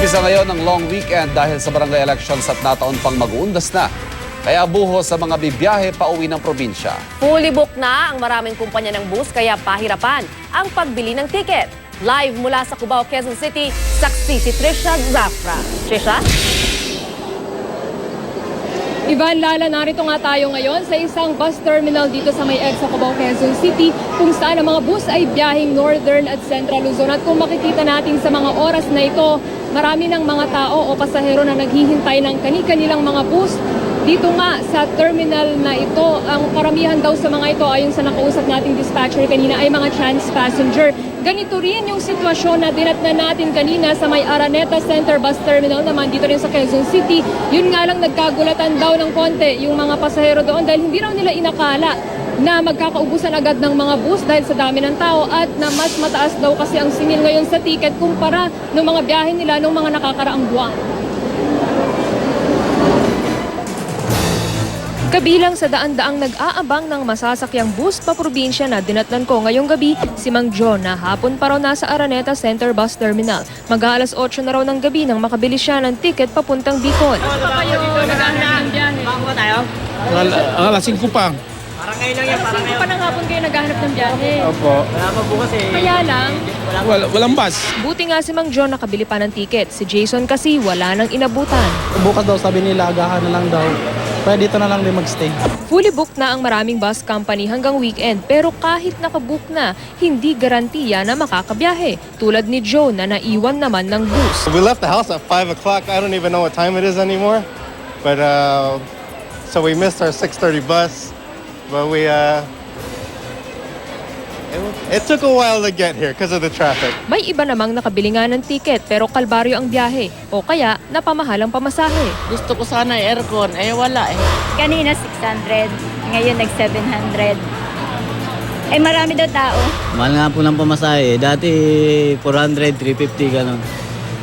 Umpisa ngayon ang long weekend dahil sa barangay elections at nataon pang mag-uundas na. Kaya buho sa mga bibiyahe pauwi ng probinsya. Fully booked na ang maraming kumpanya ng bus kaya pahirapan ang pagbili ng ticket. Live mula sa Cubao, Quezon City, saksi si Trisha Zafra. Trisha? Ivan Lala, narito nga tayo ngayon sa isang bus terminal dito sa may EDSA Cubao, Quezon City kung saan ang mga bus ay biyaheng Northern at Central Luzon. At kung makikita natin sa mga oras na ito, marami ng mga tao o pasahero na naghihintay ng kani-kanilang mga bus. Dito nga sa terminal na ito, ang karamihan daw sa mga ito ayon sa nakausap nating dispatcher kanina ay mga trans passenger. Ganito rin yung sitwasyon na dinatnan natin kanina sa may Araneta Center Bus Terminal naman dito rin sa Quezon City. Yun nga lang nagkagulatan daw ng konti yung mga pasahero doon dahil hindi raw nila inakala na magkakaubusan agad ng mga bus dahil sa dami ng tao at na mas mataas daw kasi ang singil ngayon sa ticket kumpara ng mga biyahe nila ng mga nakakaraang buwan. Kabilang sa daan-daang nag-aabang ng masasakyang bus pa probinsya na dinatnan ko ngayong gabi, si Mang John na hapon pa raw nasa Araneta Center Bus Terminal. Mag-aalas 8 na raw ng gabi nang makabili siya ng ticket papuntang Bicol. Ano pa kayo naghahanap ng biyahe? Bako tayo? Alas 5 pa. Parang ngayon lang yan, parang Sino pa ng hapon kayo naghahanap ng biyahe? Opo. Wala pa bukas eh. Kaya lang, Walang bus. buti nga si Mang John nakabili pa ng ticket. Si Jason kasi wala nang inabutan. Bukas daw sabi nila agahan na lang daw. Kaya dito na lang din magstay. Fully booked na ang maraming bus company hanggang weekend pero kahit nakabook na, hindi garantiya na makakabiyahe. Tulad ni Joe na naiwan naman ng bus. We left the house at 5 o'clock. I don't even know what time it is anymore. But so we missed our 6:30 bus. But it took a while to get here because of the traffic. May iba namang nakabili nga ng ticket pero kalbaryo ang biyahe o kaya napamahal ang pamasahe. Gusto ko sana aircon, wala eh. Kanina 600, ngayon nag-700. Eh marami daw tao. Mahal nga po ng pamasahe. Dati 400, 350 ganun.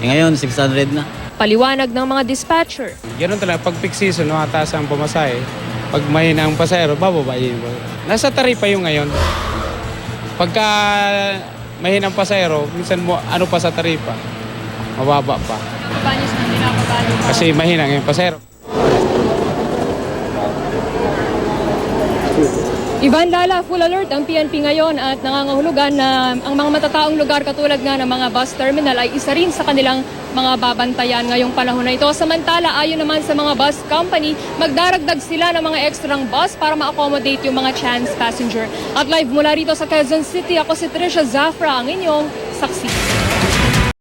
Ngayon 600 na. Paliwanag ng mga dispatcher. Ganun talaga, pag peak season, mataas ang pamasahe. Pag mahina ang pasahero, bababayin mo. Nasa taripa yung ngayon. Pagka mahina ang pasahero, minsan mo ano pa sa taripa, mababa pa. Kasi mahina ang pasahero. Ivan Lala, full alert ang PNP ngayon at nangangahulugan na ang mga matataong lugar katulad nga ng mga bus terminal ay isa rin sa kanilang mga babantayan ngayong panahon na ito. Samantala, ayon naman sa mga bus company, magdaragdag sila ng mga extrang bus para ma-accommodate yung mga chance passenger. At live mula rito sa Quezon City, ako si Trisha Zafra, ang inyong saksi.